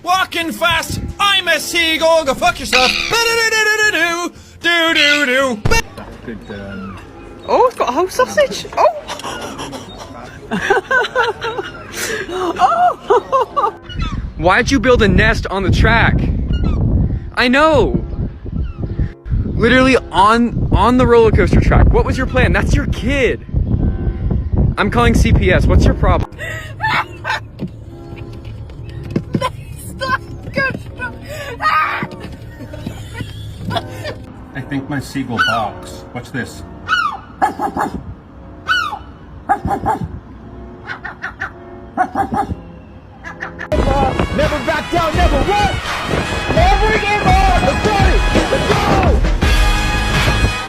Walking fast, I'm a seagull, go fuck yourself. Do do do do. Good, Oh, it's got a whole sausage. Oh! Oh! Why'd you build a nest on the track? I know. Literally on the roller coaster track. What was your plan? That's your kid. I'm calling CPS. What's your problem? I think my seagull barks. Watch this. Never back down, never run.